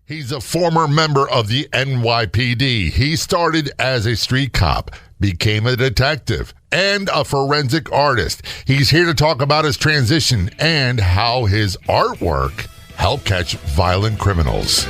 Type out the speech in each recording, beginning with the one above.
He's a former member of the NYPD. He started as a street cop, became a detective, and a forensic artist. He's here to talk about his transition and how his artwork helped catch violent criminals.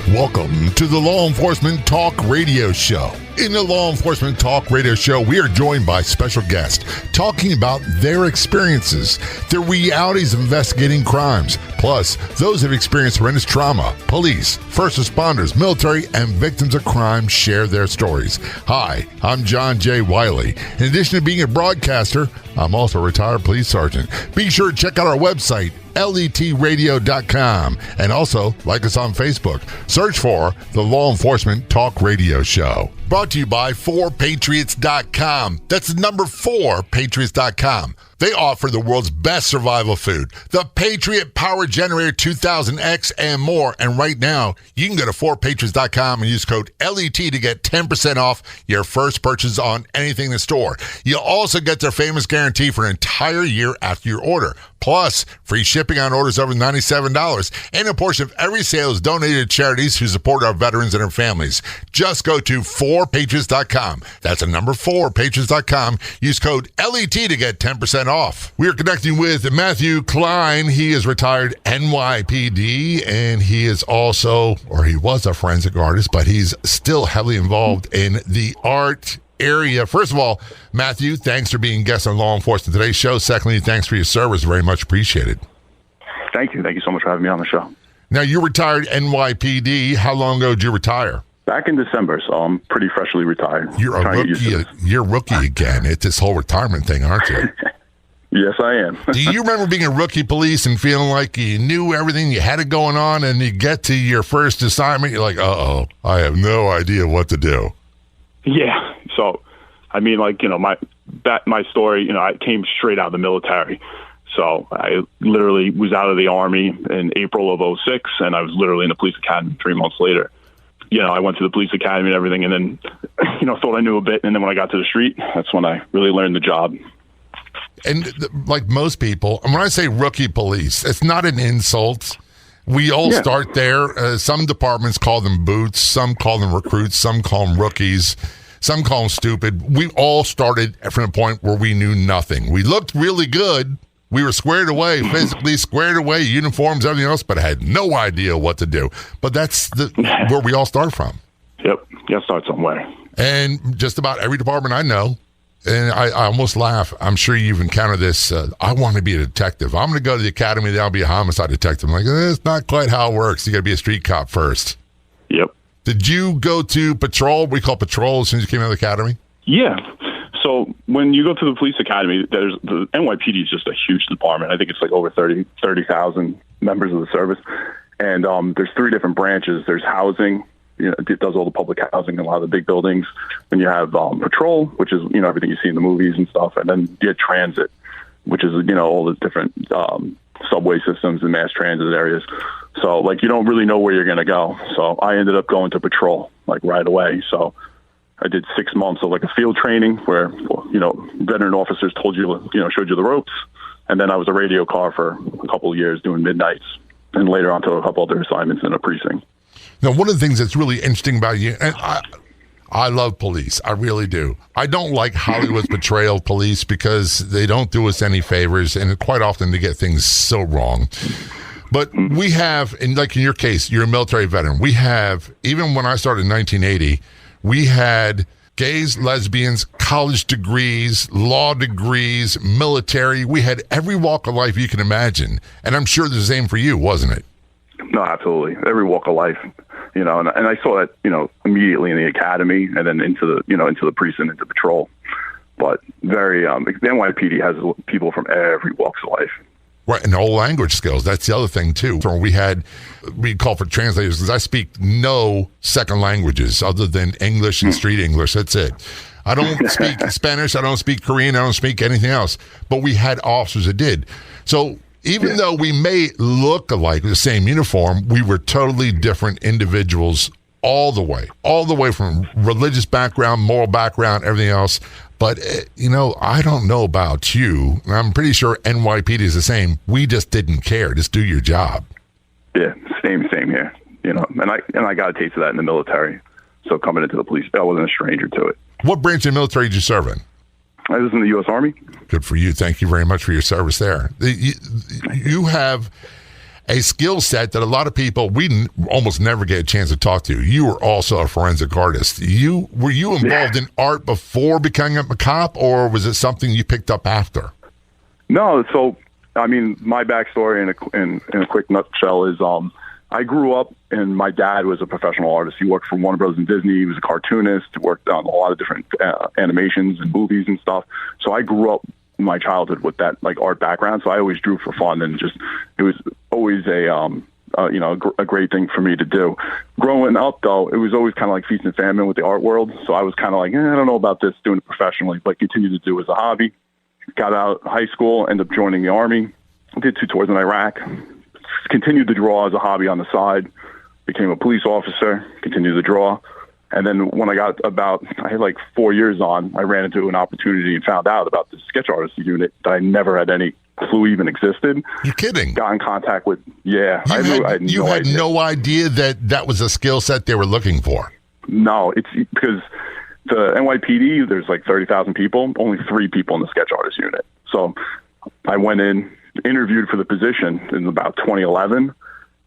Welcome to the Law Enforcement Talk Radio Show. In the Law Enforcement Talk Radio Show, we are joined by special guests talking about their experiences, the realities of investigating crimes, plus those who have experienced horrendous trauma. Police, first responders, military, and victims of crime share their stories. Hi, I'm John J. Wiley. In addition to being a broadcaster, I'm also a retired police sergeant. Be sure to check out our website, letradio.com, and also like us on Facebook. Search for the Law Enforcement Talk Radio Show. Brought to you by 4patriots.com. That's the number 4patriots.com. They offer the world's best survival food, the Patriot Power Generator 2000X and more. And right now, you can go to 4patriots.com and use code LET to get 10% off your first purchase on anything in the store. You'll also get their famous guarantee for an entire year after your order. Plus, free shipping on orders over $97. And a portion of every sale is donated to charities who support our veterans and their families. Just go to 4patriots.com. That's a number 4patriots.com. Use code LET to get 10% off. We are connecting with Matthew Klein. He is retired NYPD, and he is also, or he was a forensic artist, but he's still heavily involved in the art area. First of all, Matthew, thanks for being guest on Law Enforcement Today's show. Secondly, thanks for your service. Very much appreciated. Thank you. Thank you so much for having me on the show. Now, you retired NYPD. How long ago did you retire? Back in December, so I'm pretty freshly retired. You're a rookie. You're a rookie again. It's this whole retirement thing, aren't you? Yes, I am. Do you remember being a rookie police and feeling like you knew everything, you had it going on, and you get to your first assignment, you're like, uh-oh, I have no idea what to do? Yeah. So, I mean, like, you know, my story, you know, I came straight out of the military. So I literally was out of the Army in April of 2006, and I was literally in the police academy 3 months later. You know, I went to the police academy and everything, and then, you know, thought I knew a bit. And then when I got to the street, that's when I really learned the job. And like most people, and when I say rookie police, it's not an insult. We all start there. Some departments call them boots. Some call them recruits. Some call them rookies. Some call them stupid. We all started from a point where we knew nothing. We looked really good. We were squared away, physically squared away, uniforms, everything else, but I had no idea what to do. But that's where we all start from. Yep. You got to start somewhere. And just about every department I know, and I almost laugh, I'm sure you've encountered this, I want to be a detective. I'm going to go to the academy, then I'll be a homicide detective. I'm like, it's not quite how it works. You got to be a street cop first. Yep. Did you go to patrol? We call patrol as soon as you came out of the academy? Yeah. So when you go to the police academy, the NYPD is just a huge department. I think it's like over 30,000 members of the service. And there's three different branches. There's housing, you know, it does all the public housing in a lot of the big buildings. Then you have patrol, which is, you know, everything you see in the movies and stuff. And then you have transit, which is, you know, all the different subway systems and mass transit areas. So, like, you don't really know where you're going to go. So I ended up going to patrol, like, right away. So I did 6 months of, like, a field training where, you know, veteran officers told you, you know, showed you the ropes. And then I was a radio car for a couple of years doing midnights, and later on to a couple other assignments in a precinct. Now, one of the things that's really interesting about you, and I love police. I really do. I don't like Hollywood's portrayal of police because they don't do us any favors, and quite often they get things so wrong. But we have, and like in your case, you're a military veteran. We have, even when I started in 1980, we had gays, lesbians, college degrees, law degrees, military. We had every walk of life you can imagine. And I'm sure the same for you, wasn't it? No, absolutely. Every walk of life, you know, and I saw that, you know, immediately in the academy and then into the precinct, into patrol. But very, the NYPD has people from every walks of life. Right, and all language skills. That's the other thing, too. We call for translators because I speak no second languages other than English and street English. That's it. I don't speak Spanish. I don't speak Korean. I don't speak anything else. But we had officers that did. So even though we may look alike, the same uniform, we were totally different individuals all the way from religious background, moral background, everything else. But, you know, I don't know about you. I'm pretty sure NYPD is the same. We just didn't care. Just do your job. Yeah, same here. You know, and I got a taste of that in the military. So coming into the police, I wasn't a stranger to it. What branch of the military did you serve in? I was in the U.S. Army. Good for you. Thank you very much for your service there. You have a skill set that a lot of people, we almost never get a chance to talk to. You were also a forensic artist. Were you involved in art before becoming a cop, or was it something you picked up after? No, so, I mean, my backstory in a quick nutshell is I grew up, and my dad was a professional artist. He worked for Warner Bros. And Disney. He was a cartoonist, worked on a lot of different animations and movies and stuff. So I grew up in my childhood with that like art background. So I always drew for fun, and just it was always a great thing for me to do. Growing up, though, it was always kind of like feast and famine with the art world. So I was kind of like, I don't know about this, doing it professionally, but continued to do it as a hobby. Got out of high school, ended up joining the Army, did 2 tours in Iraq. Continued to draw as a hobby on the side, became a police officer, continued to draw. And then when I had like 4 years on, I ran into an opportunity and found out about the sketch artist unit that I never had any clue even existed. You're kidding. Got in contact with, yeah. You had no idea that was a skill set they were looking for. No, it's because the NYPD, there's like 30,000 people, only 3 people in the sketch artist unit. So I went in, interviewed for the position in about 2011,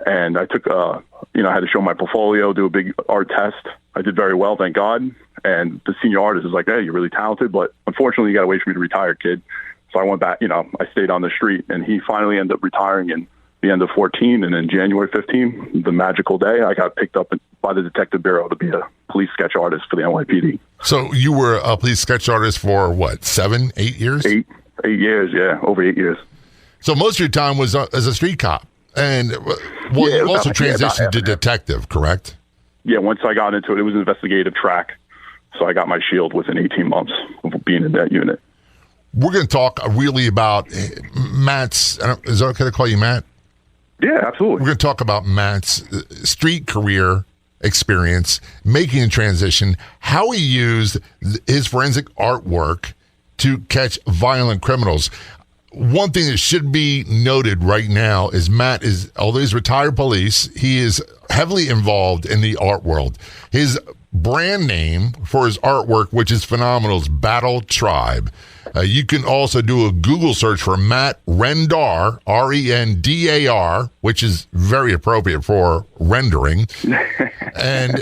and I took I had to show my portfolio, do a big art test. I did very well, thank God. And the senior artist was like, "Hey, you're really talented, but unfortunately you got to wait for me to retire, kid." So I went back, I stayed on the street, and he finally ended up retiring in the end of 14, and in January 15, the magical day, I got picked up by the Detective Bureau to be a police sketch artist for the NYPD. So you were a police sketch artist for what, 7, 8 years? 8 years, yeah, over 8 years. So most of your time was as a street cop, and you also transitioned to detective, correct? Yeah, once I got into it, it was an investigative track, so I got my shield within 18 months of being in that unit. We're going to talk really about Matt's, is it okay to call you Matt? Yeah, absolutely. We're going to talk about Matt's street career experience, making a transition, how he used his forensic artwork to catch violent criminals. One thing that should be noted right now is Matt although he's retired police, he is heavily involved in the art world. His brand name for his artwork, which is phenomenal, is Battle Tribe. You can also do a Google search for Matt Rendar, Rendar, which is very appropriate for rendering, and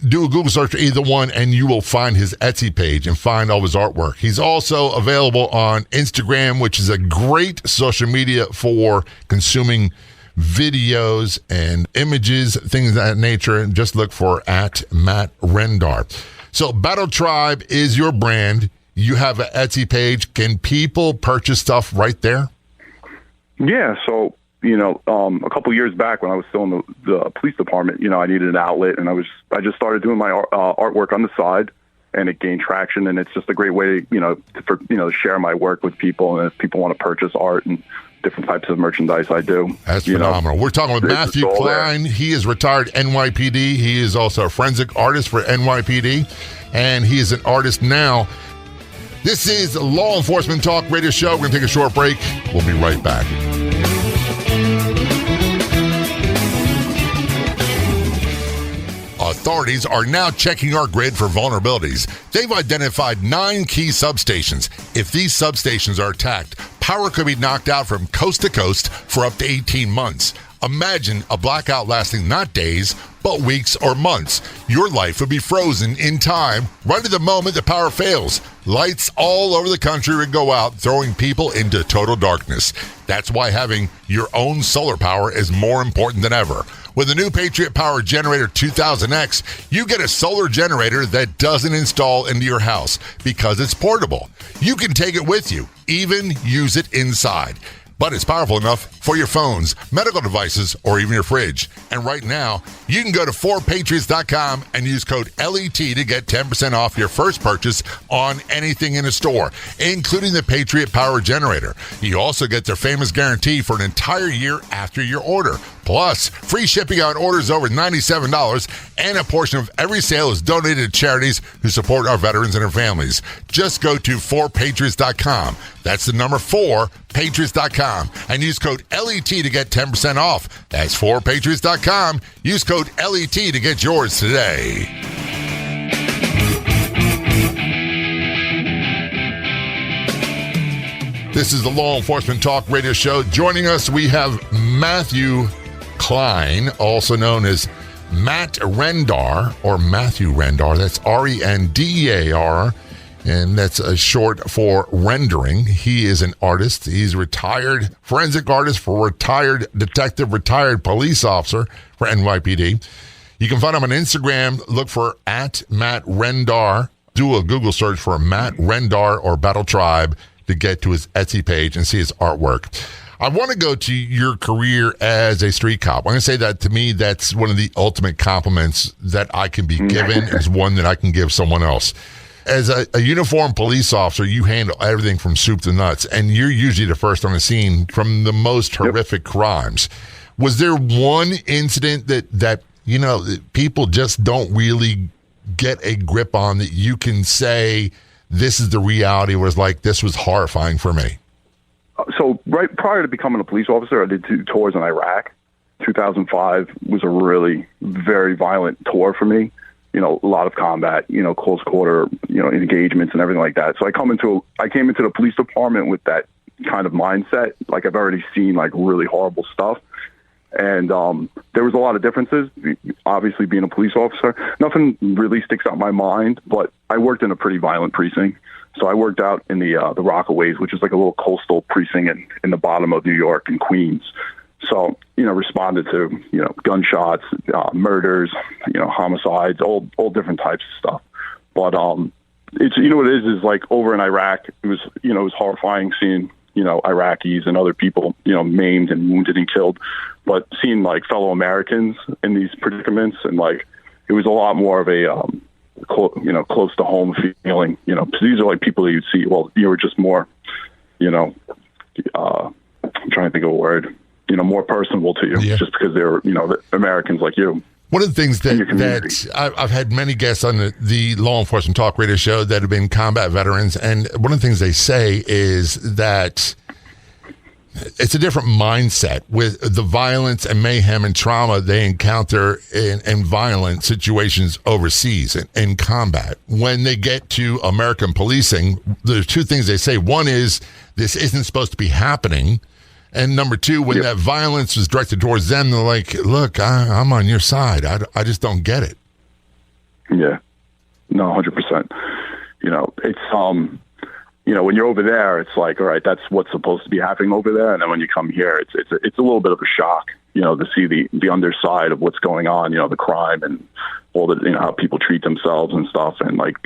do a Google search for either one, and you will find his Etsy page and find all his artwork. He's also available on Instagram, which is a great social media for consuming videos and images, things of that nature, and just look for @Matt Rendar. So Battle Tribe is your brand. You have an Etsy page. Can people purchase stuff right there? Yeah, so, a couple years back when I was still in the police department, I needed an outlet, and I just started doing my artwork on the side, and it gained traction, and it's just a great way, to share my work with people, and if people want to purchase art and different types of merchandise I do. That's phenomenal. We're talking with Matthew Klein. There. He is retired NYPD. He is also a forensic artist for NYPD, and he is an artist now. This is Law Enforcement Talk Radio Show. We're going to take a short break. We'll be right back. Authorities are now checking our grid for vulnerabilities. They've identified 9 key substations. If these substations are attacked, power could be knocked out from coast to coast for up to 18 months. Imagine a blackout lasting not days, but weeks or months. Your life would be frozen in time right at the moment the power fails. Lights all over the country would go out, throwing people into total darkness. That's why having your own solar power is more important than ever. With the new Patriot Power Generator 2000X, you get a solar generator that doesn't install into your house because it's portable. You can take it with you, even use it inside. But it's powerful enough for your phones, medical devices, or even your fridge. And right now, you can go to 4patriots.com and use code LET to get 10% off your first purchase on anything in a store, including the Patriot Power Generator. You also get their famous guarantee for an entire year after your order. Plus, free shipping on orders over $97, and a portion of every sale is donated to charities who support our veterans and their families. Just go to 4patriots.com. That's the number 4patriots.com, and use code LET to get 10% off. That's 4patriots.com. Use code LET to get yours today. This is the Law Enforcement Talk Radio Show. Joining us, we have Matthew Klein, also known as Matt Rendar, or Matthew Rendar. That's Rendear, and that's short for rendering. He is an artist. He's a retired forensic artist for retired detective, retired police officer for NYPD. You can find him on Instagram. Look for @Matt Rendar. Do a Google search for Matt Rendar or Battle Tribe to get to his Etsy page and see his artwork. I want to go to your career as a street cop. I'm going to say that to me, that's one of the ultimate compliments that I can be given, is one that I can give someone else. As a uniformed police officer, you handle everything from soup to nuts, and you're usually the first on the scene from the most horrific crimes. Was there one incident that people just don't really get a grip on, that you can say, this is the reality, was like, this was horrifying for me? So right prior to becoming a police officer, I did 2 tours in Iraq. 2005 was a really very violent tour for me. A lot of combat, close quarter, engagements and everything like that. So I came into the police department with that kind of mindset. Like, I've already seen like really horrible stuff. And there was a lot of differences, obviously, being a police officer. Nothing really sticks out in my mind, but I worked in a pretty violent precinct. So I worked out in the Rockaways, which is like a little coastal precinct in the bottom of New York and Queens. So, responded to, gunshots, murders, homicides, all different types of stuff. But it's, what it is like over in Iraq, it was horrifying seeing, Iraqis and other people, maimed and wounded and killed. But seeing like fellow Americans in these predicaments, and like, it was a lot more of a, close to home feeling, because these are like people that you'd see. Well, you were just more, I'm trying to think of a word, more personable to you, just because they're, Americans like you. One of the things that I've had many guests on the Law Enforcement Talk Radio Show that have been combat veterans, and one of the things they say is that it's a different mindset with the violence and mayhem and trauma they encounter in violent situations overseas in combat. When they get to American policing, there's 2 things they say. One is, this isn't supposed to be happening. And number 2, when that violence is directed towards them, they're like, look, I'm on your side. I just don't get it. Yeah. No, 100%. It's, when you're over there, it's like, all right, that's what's supposed to be happening over there. And then when you come here, it's a little bit of a shock, to see the underside of what's going on, the crime and all the, how people treat themselves and stuff. And like,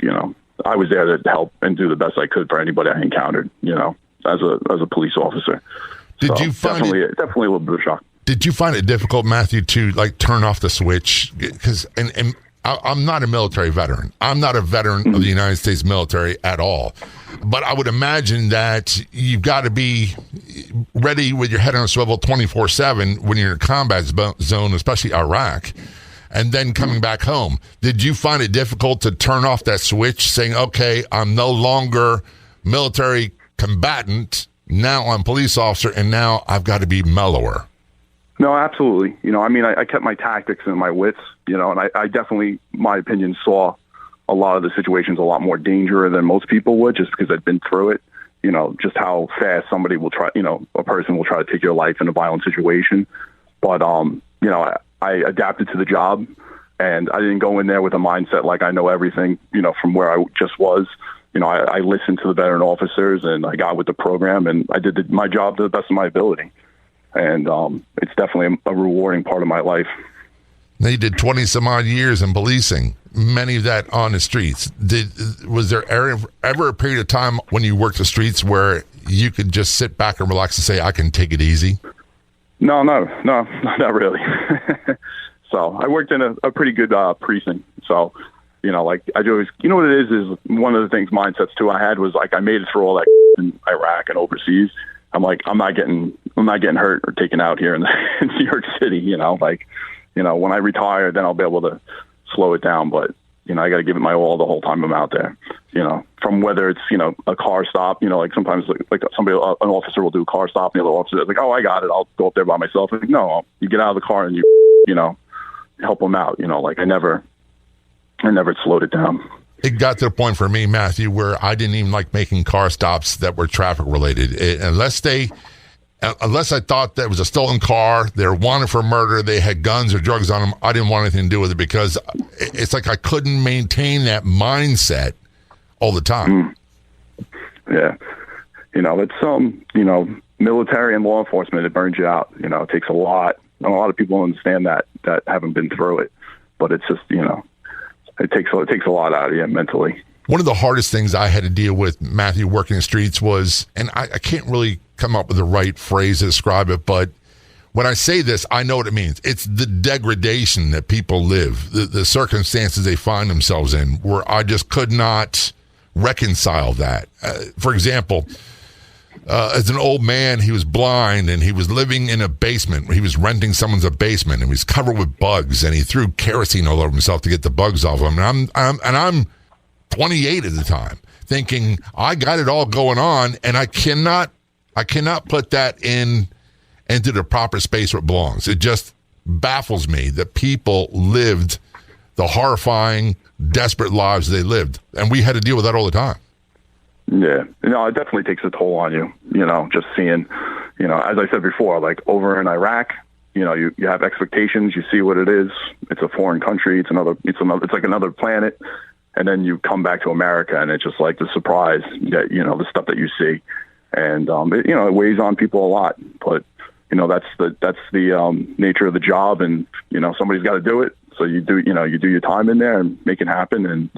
I was there to help and do the best I could for anybody I encountered, as a police officer. Did you find definitely a little bit of a shock? Did you find it difficult, Matthew, to like turn off the switch? Because and I'm not a military veteran. I'm not a veteran of the United States military at all. But I would imagine that you've got to be ready with your head on a swivel 24/7 when you're in a combat zone, especially Iraq, and then coming back home. Did you find it difficult to turn off that switch, saying, okay, I'm no longer military combatant, now I'm police officer, and now I've got to be mellower? No, absolutely. I kept my tactics and my wits, and I definitely, my opinion, saw a lot of the situations a lot more dangerous than most people would, just because I'd been through it. Just how fast somebody will try, a person will try to take your life in a violent situation. But, I adapted to the job, and I didn't go in there with a mindset like I know everything, from where I just was. I listened to the veteran officers, and I got with the program, and I did my job to the best of my ability. And it's definitely a rewarding part of my life. Now, you did 20 some odd years in policing, many of that on the streets. Was there ever a period of time when you worked the streets where you could just sit back and relax and say, I can take it easy? No, not really. So I worked in a pretty good precinct. So, like I always, what it is one of the mindsets too I had was like, I made it through all that in Iraq and overseas. I'm like, I'm not getting, I'm not getting hurt or taken out here in New York City. When I retire, then I'll be able to slow it down. But I got to give it my all the whole time I'm out there. From whether it's a car stop. Like sometimes like somebody, an officer will do a car stop, and the other officer is like, "Oh, I got it. I'll go up there by myself." Like, no, you get out of the car and you help them out. Like I never slowed it down. It got to the point for me, Matthew, where I didn't even like making car stops that were traffic related, unless I thought that was a stolen car, they were wanted for murder, they had guns or drugs on them. I didn't want anything to do with it because it's like I couldn't maintain that mindset all the time. Yeah. It's, military and law enforcement, it burns you out. It takes a lot. And a lot of people don't understand that haven't been through it. But it's just, it takes a lot out of you mentally. One of the hardest things I had to deal with, Matthew, working the streets was, and I can't really come up with the right phrase to describe it, but when I say this, I know what it means. It's the degradation that people live, the circumstances they find themselves in, where I just could not reconcile that. For example, as an old man, he was blind and he was living in a basement. He was renting someone's basement and he was covered with bugs, and he threw kerosene all over himself to get the bugs off of him. And I'm 28 at the time, thinking I got it all going on, and I cannot put that into the proper space where it belongs. It just baffles me that people lived the horrifying, desperate lives they lived, and we had to deal with that all the time. Yeah, it definitely takes a toll on you. Just seeing, as I said before, like over in Iraq, you have expectations. You see what it is. It's a foreign country. It's like another planet. And then you come back to America, and it's just like the surprise that the stuff that you see, and it weighs on people a lot. But that's the nature of the job, and somebody's got to do it. So you do your time in there and make it happen, and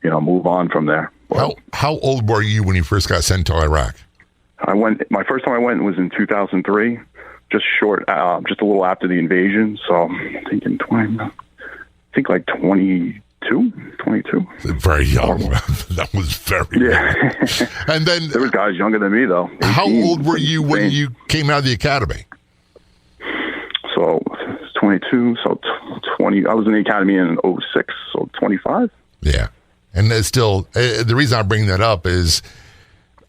move on from there. How old were you when you first got sent to Iraq? My first time I went was in 2003, just a little after the invasion. So I'm thinking 22. Very young. That was very young. And then there was guys younger than me, though. 18, how old were you when you came out of the academy? So 22. So 20. I was in the academy in 06. So 25. Yeah, and it's still the reason I bring that up is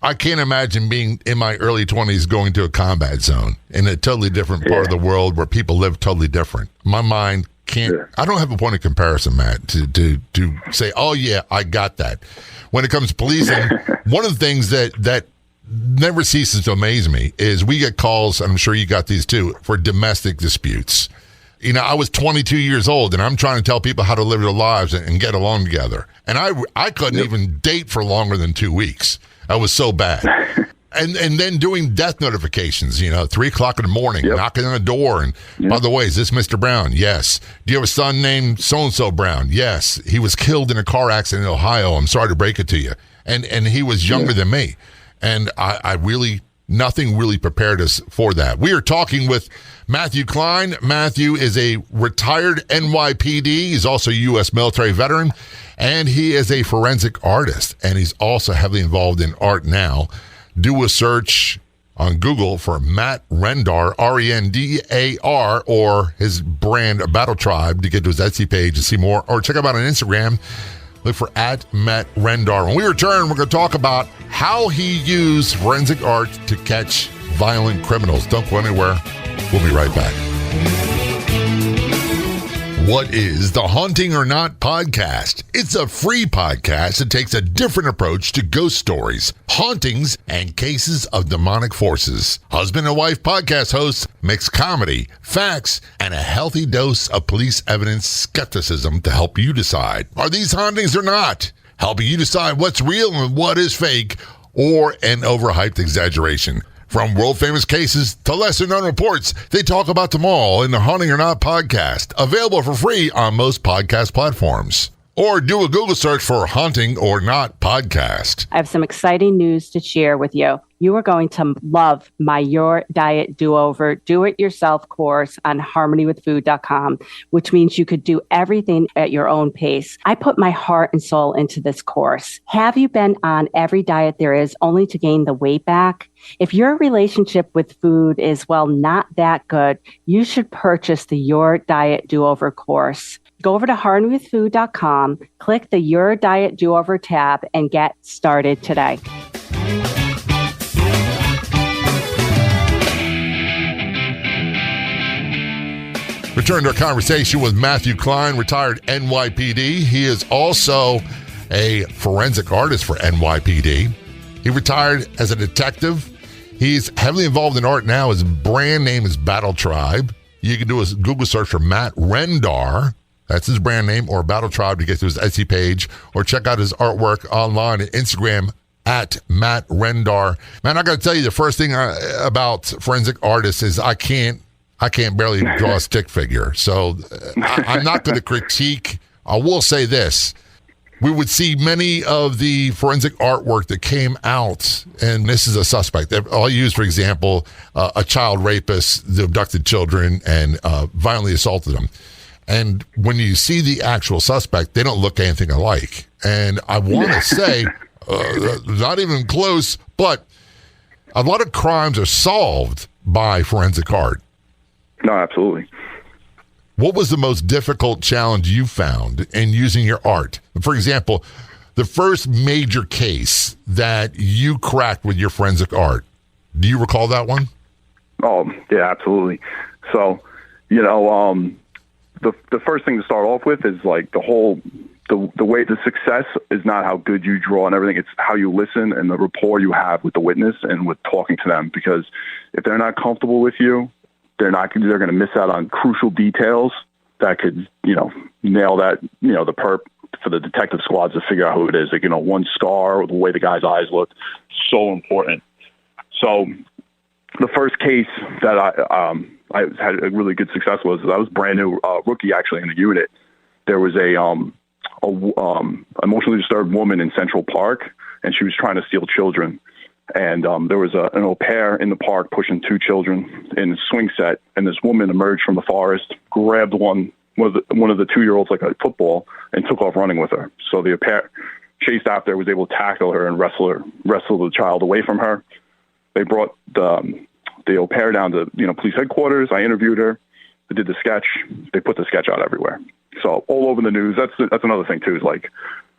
I can't imagine being in my early 20s going to a combat zone in a totally different part of the world where people live totally different. My mind can't. Yeah. I don't have a point of comparison, Matt, to say, oh yeah, I got that. When it comes to policing, one of the things that never ceases to amaze me is we get calls, and I'm sure you got these too, for domestic disputes. I was 22 years old, and I'm trying to tell people how to live their lives and get along together. And I couldn't even date for longer than 2 weeks. I was so bad. And then doing death notifications, 3:00 in the morning, knocking on the door. And by the way, is this Mr. Brown? Yes. Do you have a son named so-and-so Brown? Yes. He was killed in a car accident in Ohio. I'm sorry to break it to you. And he was younger than me. And nothing really prepared us for that. We are talking with Matthew Klein. Matthew is a retired NYPD. He's also a U.S. military veteran, and he is a forensic artist, and he's also heavily involved in art now. Do a search on Google for Matt Rendar, Rendar, or his brand Battle Tribe to get to his Etsy page to see more, or check him out on Instagram. Look for @Matt Rendar. When we return, we're going to talk about how he used forensic art to catch violent criminals. Don't go anywhere. We'll be right back. What is the Haunting or Not podcast? It's a free podcast that takes a different approach to ghost stories, hauntings, and cases of demonic forces. Husband and wife podcast hosts mix comedy, facts, and a healthy dose of police evidence skepticism to help you decide, are these hauntings or not? Helping you decide what's real and what is fake or an overhyped exaggeration. From world-famous cases to lesser-known reports, they talk about them all in the Haunting or Not podcast, available for free on most podcast platforms. Or do a Google search for Haunting or Not podcast. I have some exciting news to share with you. you are going to love my Your Diet Do-Over do-it-yourself course on harmonywithfood.com, which means you could do everything at your own pace. I put my heart and soul into this course. Have you been on every diet there is only to gain the weight back? If your relationship with food is, well, not that good, you should purchase the Your Diet Do-Over course. Go over to harmonywithfood.com, click the Your Diet Do-Over tab, and get started today. Return to our conversation with Matthew Klein, retired NYPD. He is also a forensic artist for NYPD. He retired as a detective. He's heavily involved in art now. His brand name is Battle Tribe. You can do a Google search for Matt Rendar. That's his brand name, or Battle Tribe to get to his Etsy page, or check out his artwork online at Instagram at Matt Rendar. Man, I got to tell you, the first thing about forensic artists is I can't barely draw a stick figure. So I'm not going to critique. I will say this. We would see many of the forensic artwork that came out, and this is a suspect. I'll use, for example, a child rapist that abducted children and violently assaulted them. And when you see the actual suspect, they don't look anything alike. And I want to say, not even close, but a lot of crimes are solved by forensic art. No, absolutely. What was the most difficult challenge you found in using your art? For example, the first major case that you cracked with your forensic art. Do you recall that one? Oh, yeah, absolutely. So, the first thing to start off with is like the way the success is not how good you draw and everything. It's how you listen and the rapport you have with the witness and with talking to them. Because if they're not comfortable with you, they're going to miss out on crucial details that could, nail that, the perp for the detective squads to figure out who it is. Like, one scar or the way the guy's eyes looked, so important. So the first case that I had a really good success was I was brand new rookie actually in the unit. There was a emotionally disturbed woman in Central Park, and she was trying to steal children. And there was an au pair in the park pushing two children in a swing set, and this woman emerged from the forest, grabbed one of the 2-year-olds like a football, and took off running with her. So the au pair chased after her, was able to tackle her and wrestle the child away from her. They brought the au pair down to police headquarters. I interviewed her. They did the sketch. They put the sketch out everywhere. So all over the news. That's another thing too. Is like,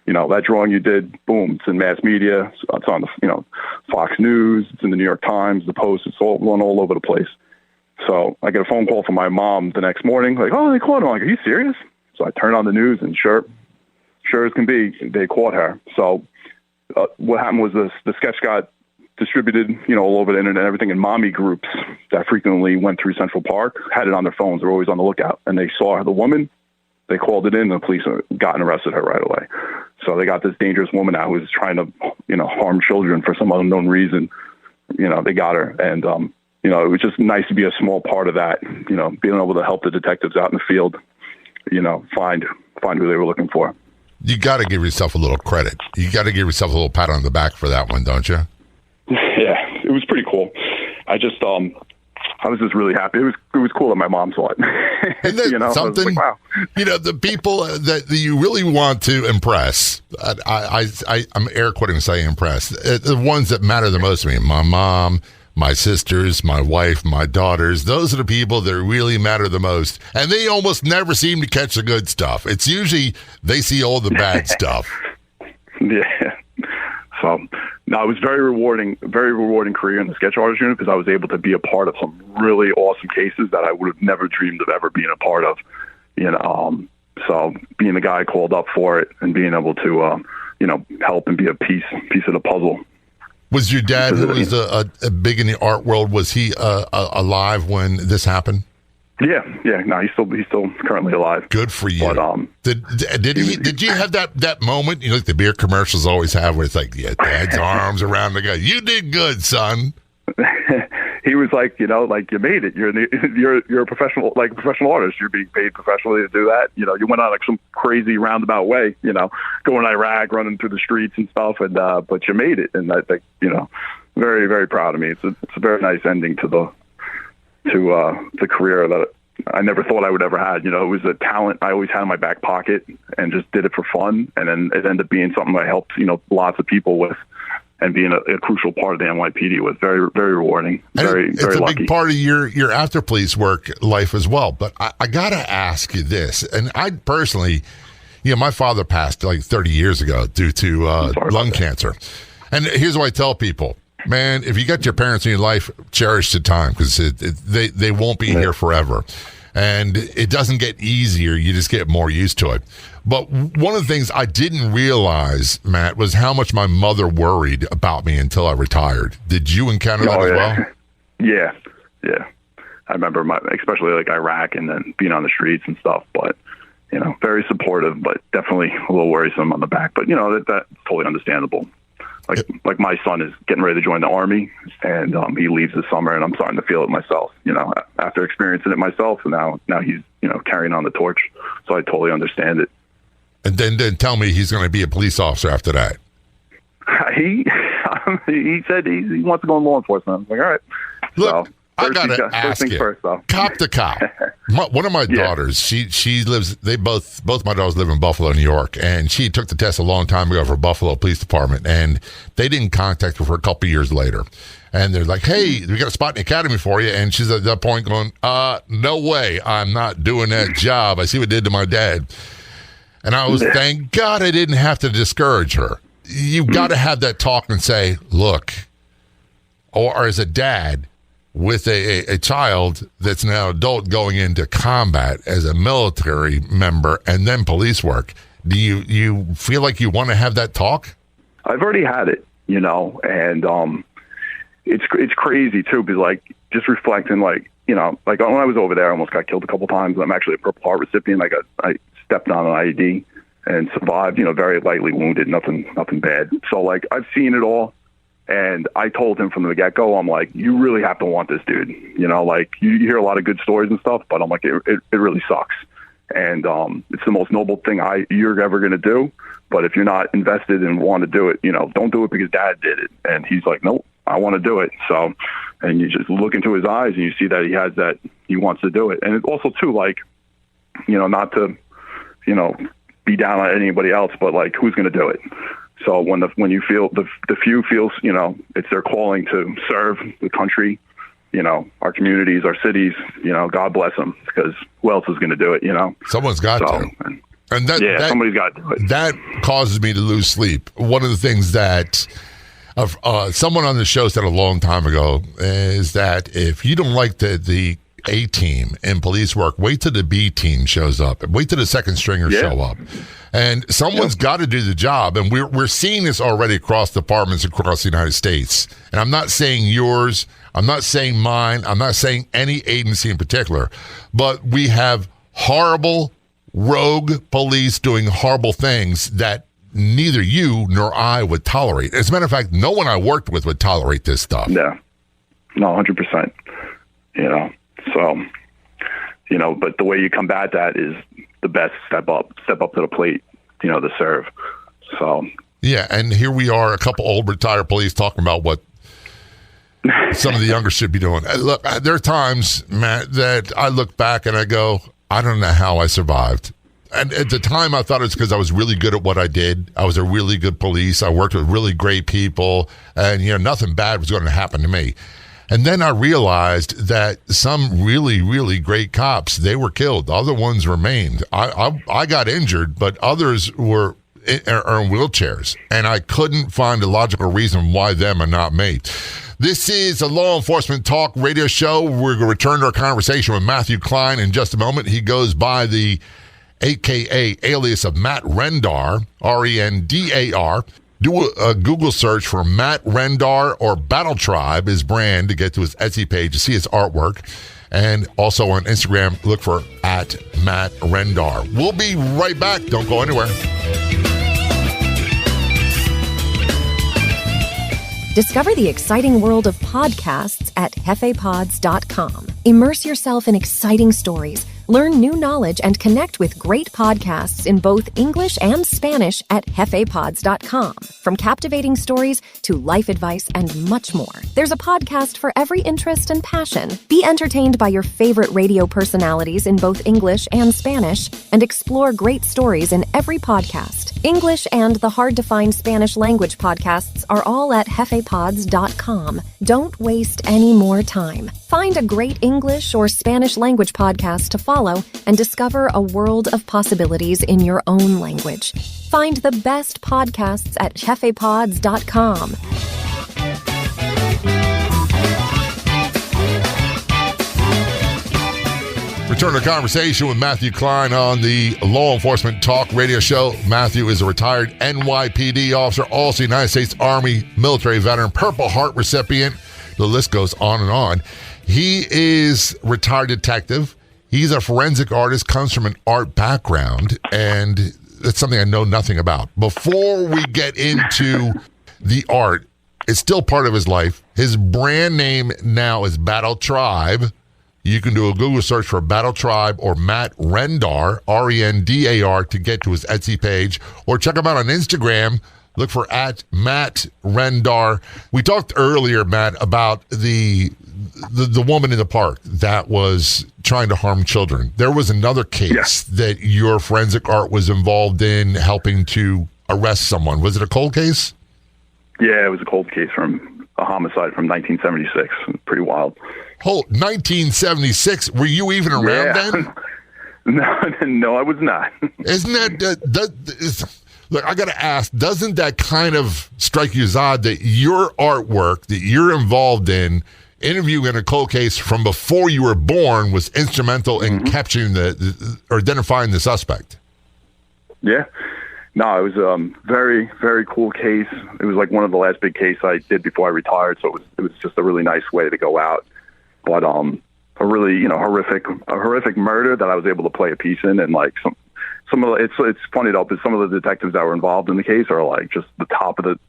that drawing you did, boom, it's in mass media. It's on the Fox News. It's in the New York Times, the Post. It's all over the place. So I get a phone call from my mom the next morning, like, oh, they caught her. I'm like, are you serious? So I turn on the news, and sure as can be, they caught her. So what happened was the sketch got distributed, all over the internet and everything, in mommy groups that frequently went through Central Park, had it on their phones. They're always on the lookout. And they saw the woman. They called it in, and the police got and arrested her right away. So they got this dangerous woman out who was trying to, harm children for some unknown reason. They got her. And, it was just nice to be a small part of that, being able to help the detectives out in the field, find who they were looking for. You got to give yourself a little credit. You got to give yourself a little pat on the back for that one, don't you? Yeah, it was pretty cool. I was just really happy. It was cool that my mom saw it. Isn't that something? Like, wow. The people that you really want to impress, I'm air quoting saying impress, the ones that matter the most to me, my mom, my sisters, my wife, my daughters, those are the people that really matter the most. And they almost never seem to catch the good stuff. It's usually they see all the bad stuff. Yeah. So, no, it was very rewarding career in the sketch artist unit, because I was able to be a part of some really awesome cases that I would have never dreamed of ever being a part of. So being the guy called up for it and being able to, help and be a piece of the puzzle. Was your dad, who was a big in the art world, was he alive when this happened? Yeah. No, he's still currently alive. Good for you. But, did you have that moment? Like the beer commercials always have, where it's like, yeah, dad's arms around the guy. You did good, son. He was like, like, you made it. You're a professional artist. You're being paid professionally to do that. You went on like some crazy roundabout way. Going to Iraq, running through the streets and stuff, and but you made it. And I think, very, very proud of me. It's a very nice ending to the career that I never thought I would ever have. You know, it was a talent I always had in my back pocket and just did it for fun. And then it ended up being something I helped, you know, lots of people with, and being a crucial part of the NYPD was very, very rewarding. It's a lucky. Big part of your after police work life as well. But I got to ask you this, and I personally, you know, my father passed like 30 years ago due to lung cancer. And here's what I tell people. Man, if you got your parents in your life, cherish the time, because they won't be here forever. And it doesn't get easier. You just get more used to it. But one of the things I didn't realize, Matt, was how much my mother worried about me until I retired. Did you encounter that as well? Yeah. I remember especially like Iraq and then being on the streets and stuff. But, you know, very supportive, but definitely a little worrisome on the back. But, you know, that's totally understandable. Like my son is getting ready to join the Army, and he leaves this summer, and I'm starting to feel it myself, you know, after experiencing it myself. And now he's, you know, carrying on the torch. So I totally understand it. And then tell me he's going to be a police officer after that. He said he wants to go in law enforcement. I'm like, all right. Look, I got to ask you, first, cop to cop. One of my daughters, she lives, both my daughters live in Buffalo, New York, and she took the test a long time ago for Buffalo Police Department, and they didn't contact her for a couple years later. And they're like, hey, we got a spot in the academy for you. And she's at that point going, no way, I'm not doing that job. I see what it did to my dad. And I was, thank God I didn't have to discourage her. You've got to have that talk and say, look, or as a dad, with a child that's now an adult going into combat as a military member and then police work, do you feel like you want to have that talk? I've already had it, you know, and it's crazy too, because like just reflecting, like, you know, like when I was over there, I almost got killed a couple times. I'm actually a Purple Heart recipient. I stepped on an IED and survived, you know, very lightly wounded, nothing bad. So like I've seen it all. And I told him from the get-go, I'm like, you really have to want this dude. You know, like, you hear a lot of good stories and stuff, but I'm like, it really sucks. And it's the most noble thing you're ever going to do. But if you're not invested and want to do it, you know, don't do it because Dad did it. And he's like, nope, I want to do it. So, and you just look into his eyes and you see that he wants to do it. And it also, too, like, you know, not to, you know, be down on anybody else, but, like, who's going to do it? So when you feel the few feels, you know, it's their calling to serve the country, you know, our communities, our cities, you know, God bless them, because who else is going to do it, you know? Someone's got to. And somebody's got to do it. That causes me to lose sleep. One of the things that someone on the show said a long time ago is that if you don't like the A team in police work, wait till the B team shows up. Wait till the second stringers show up. And someone's got to do the job. And we're seeing this already across departments across the United States. And I'm not saying yours. I'm not saying mine. I'm not saying any agency in particular. But we have horrible, rogue police doing horrible things that neither you nor I would tolerate. As a matter of fact, no one I worked with would tolerate this stuff. Yeah. No, 100%. You know, so, you know, but the way you combat that is the best step up to the plate, you know, to serve. So. Yeah. And here we are, a couple old retired police talking about what some of the younger should be doing. Look, there are times, Matt, that I look back and I go, I don't know how I survived. And at the time, I thought it was because I was really good at what I did. I was a really good police. I worked with really great people, and, you know, nothing bad was going to happen to me. And then I realized that some really, really great cops, they were killed. Other ones remained. I got injured, but others are in wheelchairs. And I couldn't find a logical reason why them and not me. This is a Law Enforcement Talk radio show. We're going to return to our conversation with Matthew Klein in just a moment. He goes by the AKA alias of Matt Rendar, R-E-N-D-A-R. Do a Google search for Matt Rendar or Battle Tribe, his brand, to get to his Etsy page to see his artwork. And also on Instagram, look for @Matt Rendar. We'll be right back. Don't go anywhere. Discover the exciting world of podcasts at hefepods.com. Immerse yourself in exciting stories, Learn new knowledge and connect with great podcasts in both English and Spanish at jefepods.com. From captivating stories to life advice and much more, there's a podcast for every interest and passion. Be entertained by your favorite radio personalities in both English and Spanish and explore great stories in every podcast. English and the hard-to-find Spanish language podcasts are all at jefepods.com. Don't waste any more time. Find a great English or Spanish language podcast to follow and discover a world of possibilities in your own language. Find the best podcasts at jefepods.com. Return to conversation with Matthew Klein on the Law Enforcement Talk Radio Show. Matthew is a retired NYPD officer, also United States Army military veteran, Purple Heart recipient. The list goes on and on. He is retired detective. He's a forensic artist, comes from an art background, and it's something I know nothing about. Before we get into the art, it's still part of his life. His brand name now is Battle Tribe. You can do a Google search for Battle Tribe or Matt Rendar, R-E-N-D-A-R, to get to his Etsy page, or check him out on Instagram. Look for @MattRendar. We talked earlier, Matt, about the woman in the park that was trying to harm children. There was another case that your forensic art was involved in helping to arrest someone. Was it a cold case? Yeah, it was a cold case from a homicide from 1976. Pretty wild. Oh, 1976. Were you even around then? No, I was not. Isn't that... Look, I got to ask, doesn't that kind of strike you as odd that your artwork that you're involved in, interviewing a cold case from before you were born, was instrumental in capturing or identifying the suspect? Yeah. No, it was a very, very cool case. It was like one of the last big cases I did before I retired, so it was just a really nice way to go out. But a really, horrific murder that I was able to play a piece in, and like some of the, it's funny though, because some of the detectives that were involved in the case are like just the top of the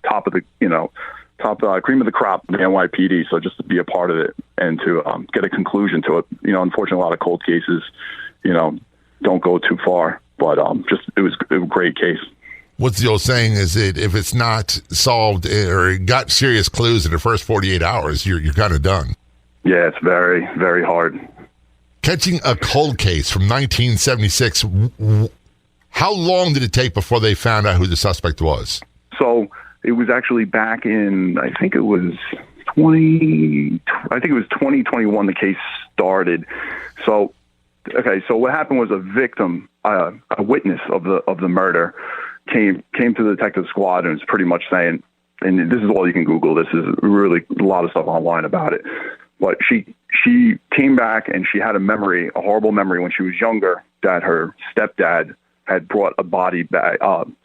cream of the crop of the NYPD. So just to be a part of it and to get a conclusion to it, unfortunately a lot of cold cases, don't go too far. But it was a great case. What's the old saying? Is it if it's not solved or got serious clues in the first 48 hours, you're kind of done. Yeah, it's very, very hard. Catching a cold case from 1976. How long did it take before they found out who the suspect was? So it was actually back in, I think it was 2021 the case started. So what happened was a victim, a witness of the murder came to the detective squad and was pretty much saying, and this is all you can Google, this is really a lot of stuff online about it, but she came back and she had a horrible memory when she was younger, that her stepdad had brought a body bag,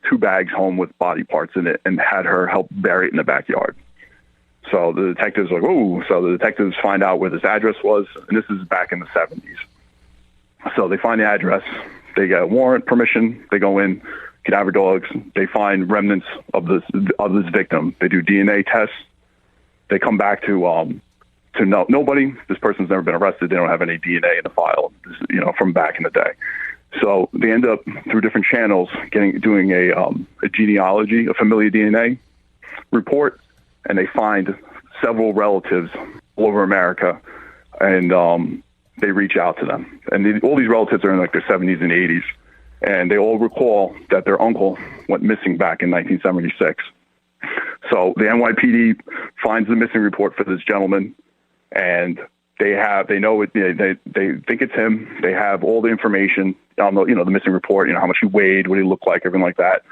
2 bags home with body parts in it, and had her help bury it in the backyard. So the detectives were like, "Ooh!" So the detectives find out where this address was, and this is back in the 70s. So they find the address, they get a warrant, permission, they go in, cadaver dogs, they find remnants of this victim. They do DNA tests. They come back to nobody. This person's never been arrested. They don't have any DNA in the file, from back in the day. So they end up through different channels doing a genealogy, a familial DNA report, and they find several relatives all over America, and they reach out to them. And all these relatives are in like their 70s and 80s, and they all recall that their uncle went missing back in 1976. So the NYPD finds the missing report for this gentleman, and they know it. They think it's him. They have all the information on the missing report. How much he weighed, what he looked like, everything like that.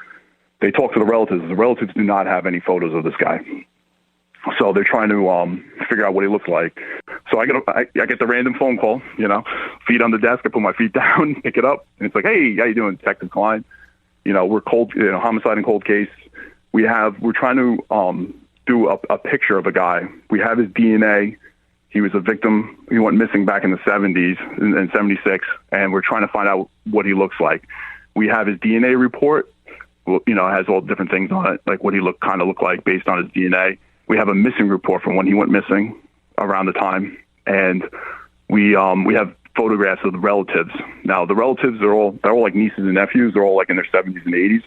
They talk to the relatives. The relatives do not have any photos of this guy. So they're trying to figure out what he looks like. So I get the random phone call, feet on the desk. I put my feet down, pick it up, and it's like, "Hey, how you doing, Detective Klein? We're cold, homicide and cold case. We're trying to do a picture of a guy. We have his DNA. He was a victim. He went missing back in the 70s, in 76, and we're trying to find out what he looks like. We have his DNA report. Well, it has all different things on it, like what he looked like based on his DNA. We have a missing report from when he went missing around the time, and we have photographs of the relatives. Now, the relatives, they're all like nieces and nephews. They're all like in their 70s and 80s.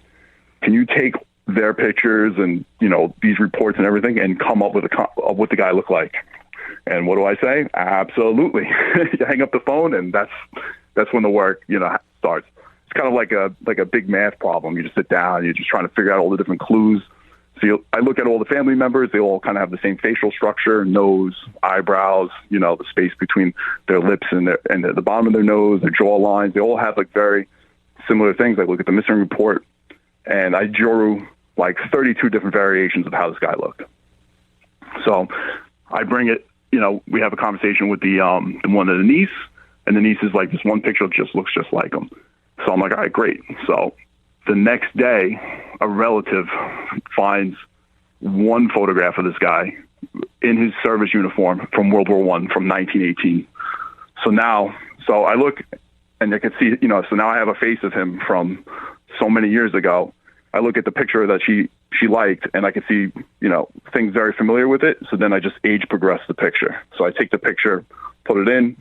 Can you take their pictures and, these reports and everything and come up with what the guy looked like? And what do I say? Absolutely. You hang up the phone, and that's when the work, starts. It's kind of like a big math problem. You just sit down and you're just trying to figure out all the different clues. So I look at all the family members. They all kind of have the same facial structure: nose, eyebrows, the space between their lips and the bottom of their nose, their jaw lines. They all have like very similar things. I look at the missing report, and I drew like 32 different variations of how this guy looked. So I bring it. We have a conversation with the one of the niece, and the niece is like, this one picture just looks just like him. So I'm like, all right, great. So the next day, a relative finds one photograph of this guy in his service uniform from World War I, from 1918. So I look, and I can see, so now I have a face of him from so many years ago. I look at the picture that she liked, and I can see, things very familiar with it. So then I just age progress the picture. So I take the picture, put it in,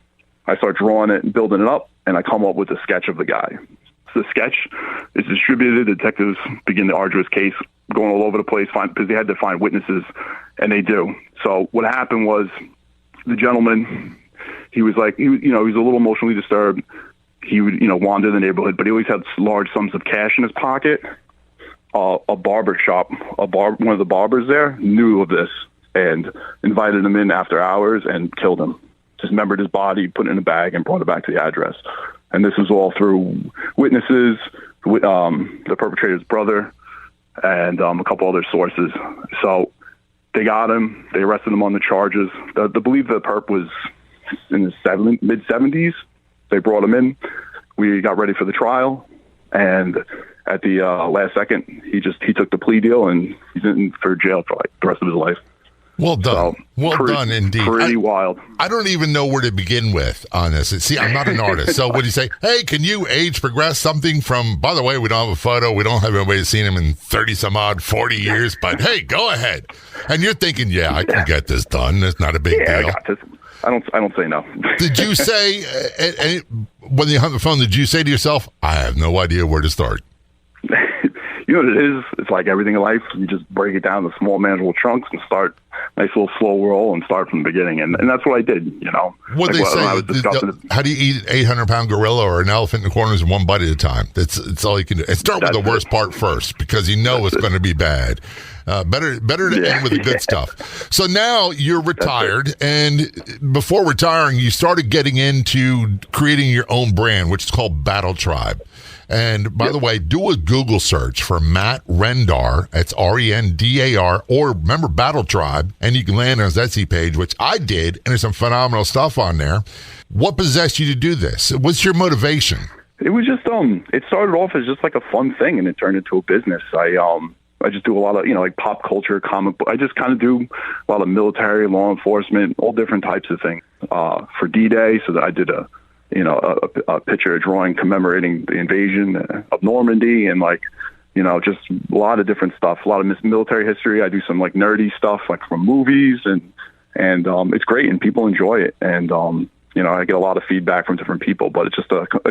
I start drawing it and building it up, and I come up with a sketch of the guy. So the sketch is distributed. Detectives begin the arduous case, going all over the place, because they had to find witnesses, and they do. So what happened was, the gentleman, he was like, he was a little emotionally disturbed. He would, wander the neighborhood, but he always had large sums of cash in his pocket. A barber shop, one of the barbers there knew of this and invited him in after hours and killed him. Dismembered his body, put it in a bag, and brought it back to the address. And this was all through witnesses, the perpetrator's brother, and a couple other sources. So they got him. They arrested him on the charges. I believe the perp was in his mid-70s. They brought him in. We got ready for the trial, and at the last second, he took the plea deal, and he's in for jail for like the rest of his life. Well done. So, done indeed. Pretty wild. I don't even know where to begin with on this. See, I'm not an artist. So would you say, hey, can you age progress something from, by the way, we don't have a photo. We don't have anybody seen him in 30 some odd, 40 years, but hey, go ahead. And you're thinking, yeah, I can get this done. It's not a big deal. I got this. I don't say no. Did you say, when you hung the phone, did you say to yourself, I have no idea where to start? You know what it is? It's like everything in life. You just break it down to small, manageable chunks and start nice little slow roll and start from the beginning. And that's what I did, What they say, how do you eat an 800-pound gorilla or an elephant in the corners in one bite at a time? That's all you can do. And start with the worst part first, because it's going to be bad. Better to end with the good stuff. So now you're retired, and before retiring, you started getting into creating your own brand, which is called Battle Tribe. And by the way, do a Google search for Matt Rendar. It's R-E-N-D-A-R, or remember Battle Tribe, and you can land on his Etsy page, which I did, and there's some phenomenal stuff on there. What possessed you to do this? What's your motivation? It was just it started off as just like a fun thing, and it turned into a business. I just do a lot of, like pop culture, comic book. I just kind of do a lot of military, law enforcement, all different types of things. For D-Day, so that I did a picture, a drawing commemorating the invasion of Normandy, and just a lot of different stuff, a lot of military history. I do some like nerdy stuff, like from movies, and it's great, and people enjoy it. And, I get a lot of feedback from different people, but it's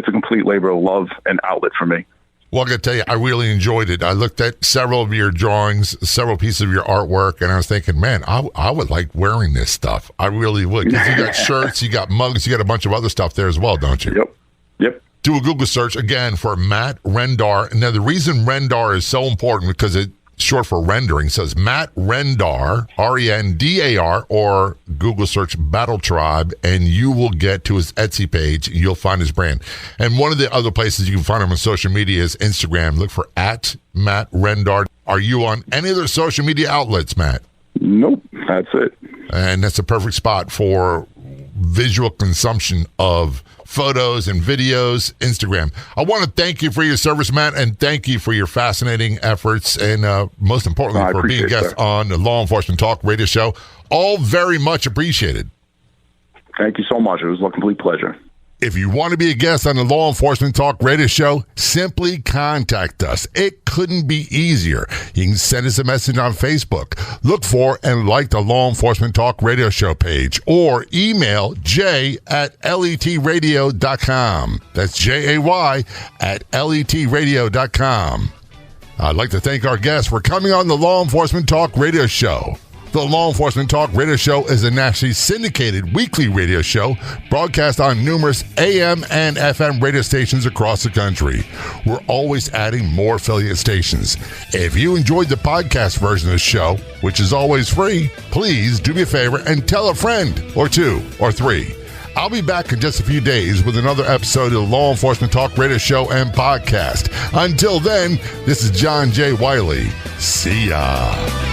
a complete labor of love and outlet for me. Well, I got to tell you, I really enjoyed it. I looked at several of your drawings, several pieces of your artwork, and I was thinking, man, I would like wearing this stuff. I really would. Because you got shirts, you got mugs, you got a bunch of other stuff there as well, don't you? Yep. Do a Google search, again, for Matt Rendar. Now, the reason Rendar is so important, because it's short for rendering, says Matt Rendar, R-E-N-D-A-R, or Google search Battle Tribe, and you will get to his Etsy page, and you'll find his brand. And one of the other places you can find him on social media is Instagram. Look for @Matt Rendar. Are you on any other social media outlets, Matt? Nope, that's it. And that's a perfect spot for visual consumption of photos and videos, Instagram. I want to thank you for your service, Matt, and thank you for your fascinating efforts, and most importantly, for being a guest on the Law Enforcement Talk radio show. All very much appreciated. Thank you so much. It was a complete pleasure. If you want to be a guest on the Law Enforcement Talk Radio Show, simply contact us. It couldn't be easier. You can send us a message on Facebook. Look for and like the Law Enforcement Talk Radio Show page, or email jay@letradio.com. That's JAY@letradio.com. I'd like to thank our guests for coming on the Law Enforcement Talk Radio Show. The Law Enforcement Talk Radio Show is a nationally syndicated weekly radio show broadcast on numerous AM and FM radio stations across the country. We're always adding more affiliate stations. If you enjoyed the podcast version of the show, which is always free, please do me a favor and tell a friend or two or three. I'll be back in just a few days with another episode of the Law Enforcement Talk Radio Show and podcast. Until then, this is John J. Wiley. See ya.